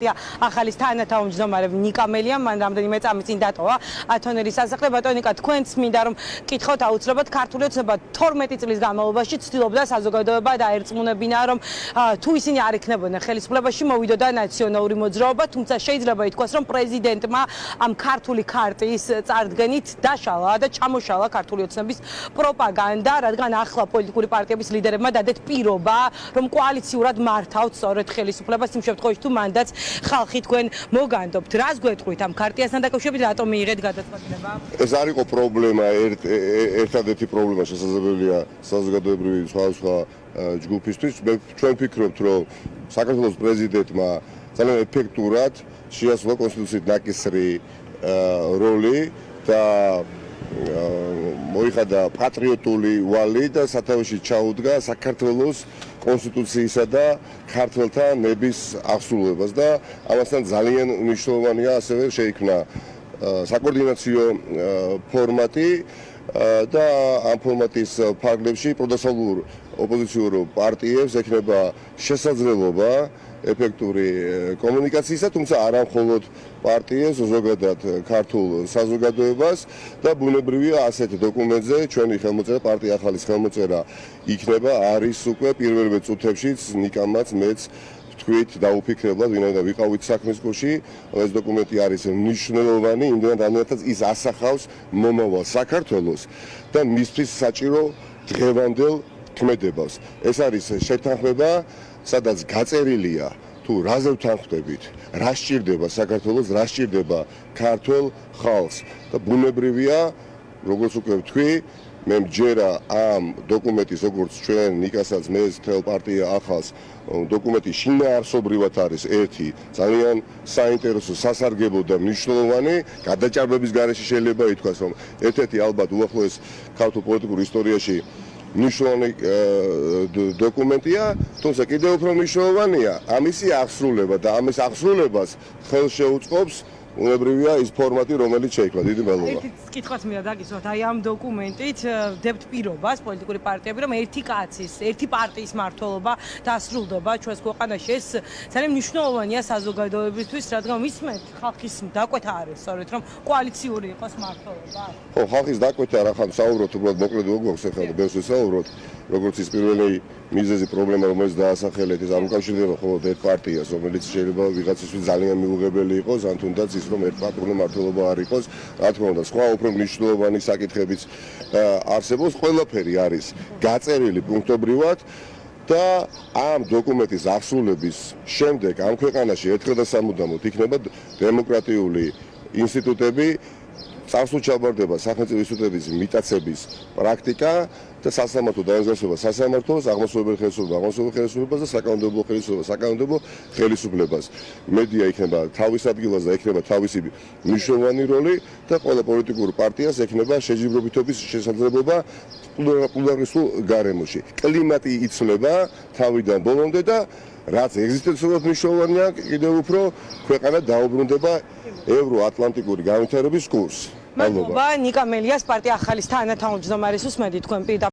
ახალის თანათავმჯდომარე ნიკა მელიამ მან რამდენიმე წამი წინ დატოვა ათონელის სასახლე. ბატონიკა, თქვენც მინდა რომ გკითხოთ აუცილებლად ქართული ოცნება 12 წლის განმავლობაში ცდილობდა საზოგადოება დაერწმუნებინა რომ თუ ისინი არ იქნებოდნენ ხელისუფლებაში მოვიდოდა ნაციონალური მოძრაობა, თუმცა შეიძლება ითქვას რომ პრეზიდენტმა ამ ქართული ქარტიის წარდგენით დაშალა და ჩამოშალა ქართული ოცნების პროპაგანდა, რადგან ახლა პოლიტიკური პარტიების ლიდერებმა დადეთ პირობა რომ კოალიციურად მართავთ სწორედ ხელისუფლებას იმ შემთხვევაში თუ მანდაც ხალხი თქვენ მოგანდობთ. რას გვეტყვით ამ ქარტიასთან დაკავშირებით, რატომ მიიღეთ გადაწყვეტილება? ეს არ იყო პრობლემა, ერთადერთი პრობლემა შესაძლებელია საზოგადოებრივი სხვა ჯგუფისთვის. ჩვენ ვფიქრობთ, რომ საქართველოს პრეზიდენტმა ძალიან ეფექტურად შეასრულა კონსტიტუციით ნაკისრი როლი და მოიხადა პატრიოტული ვალი და სათავეში ჩაუდგა საქართველოს კონსტიტუციისა და ქართველთა ნების აღსრულებას და ამასთან ძალიან მნიშვნელოვანია ასევე შეიქმნა საკოორდინაციო ფორმატი და ამ ფორმატის ფარგლებში პროდასალურ ოპოზიციურ პარტიებს ექნება შესაძლებლობა ეფექტური კომუნიკაციისა, თუმცა არა მხოლოდ პარტიებს, ზოგადად ქართულ საზოგადოებას და ბუნებრივია ასეთ დოკუმენტზე ჩვენი ხელმოწერა, პარტია ახალის ხელმოწერა იქნება, არის უკვე პირველივე წუთებშიც ნიკამაც მეც ვთქვით დაუფიქრებლად, ვინაიდან ვიყავით საქმის გულში, ეს დოკუმენტი არის მნიშვნელოვანი, იმდენად რამდენადაც ის ასახავს მომავალ საქართველოს და მისთვის საჭირო დღევანდელ ქმედებას. ეს არის შეთანხმება, სადაც გაწერილია თუ რაზე ვთანხმდებით, რა სჭირდება საქართველოს, რა სჭირდება ქართულ ხალხს და ბუნებრივია, როგორც უკვე ვთქვი, მე მჯერა ამ დოკუმენტის, როგორც ჩვენ ნიკასაც მე თელ პარტია ახალს დოკუმენტი შინაარსობრივად არის ერთი ძალიან საინტერესო, სასარგებლო და მნიშვნელოვანი გადაჭარბების გარეშე შეიძლება ითქვას, რომ ერთ-ერთი ალბათ უახლოეს ქართულ პოლიტიკურ ისტორიაში მნიშვნელოვანი დოკუმენტია, თუმცა კიდევ უფრო მნიშვნელოვანია ამისი აღსრულება და ამის აღსრულებას ხელს შეუწყობს უნებრივია ის ფორმატი, რომელიც შეიქმნა. დიდი მადლობა. ერთი კითხვაც მინდა დაგისვათ, აი ამ დოკუმენტით დებთ პირობას პოლიტიკური პარტიები, რომ ერთი კაცის, ერთი პარტიის მმართველობა დასრულდება ჩვენს ქვეყანაში. ეს ძალიან მნიშვნელოვანია საზოგადოებისთვის, რადგან მისმენთ ხალხის დაკვეთა არის სწორედ რომ კოალიციური იყოს მმართველობა. ხო, ხალხის დაკვეთა რა ხან საუბრობთ, უბრალოდ მოკლედ გვაქვს ახლა ბევრს ვისაუბროთ, როგორც ის პირველი მიზეზი პრობლემა, რომელიც დაასახელეთ, ეს არ უკავშირდება მხოლოდ ერთ პარტიას, რომელიც შეიძლება ვიღაცისთვის ძალიან მიუღებელი იყოს, ან თუნდაც ის რომ ერთპარტიული მმართველობა არ იყოს, რა თქმა უნდა, სხვა უფრო მნიშვნელოვანი საკითხებიც არსებობს, ყველაფერი არის გაწერილი პუნქტობრივად და ამ დოკუმენტის აღსრულების შემდეგ ამ ქვეყანაში ერთხელ და სამუდამოდ იქნება დემოკრატიული ინსტიტუტები, წარსულ ჩაბარდება სახელმწიფო ინსტიტუტების მიტაცების პრაქტიკა და სასამართლო დაემსგავსება სასამართლოს, აღმასრულებელ ხელისუფლებას, აღმასრულებელ ხელისუფლებას და საკანონმდებლო ხელისუფლებას, საკანონმდებლო ხელისუფლებას. მედია იქნება თავის ადგილას და ექნება თავისი მნიშვნელოვანი როლი და ყველა პოლიტიკურ პარტიას ექნება შეჯიბრობითობის შესაძლებლობა პლურალისტულ გარემოში. კლიმატი იცვლება თავიდან ბოლომდე და რაც ეგზისტენციურად მნიშვნელოვანია, კიდევ უფრო ქვეყანა დაუბრუნდება ევროატლანტიკური განვითარების კურსს. მადლობა ნიკა მელიას პარტია ახალის თანათავმჯდომარის უსმენთ თქვენ პირდაპირ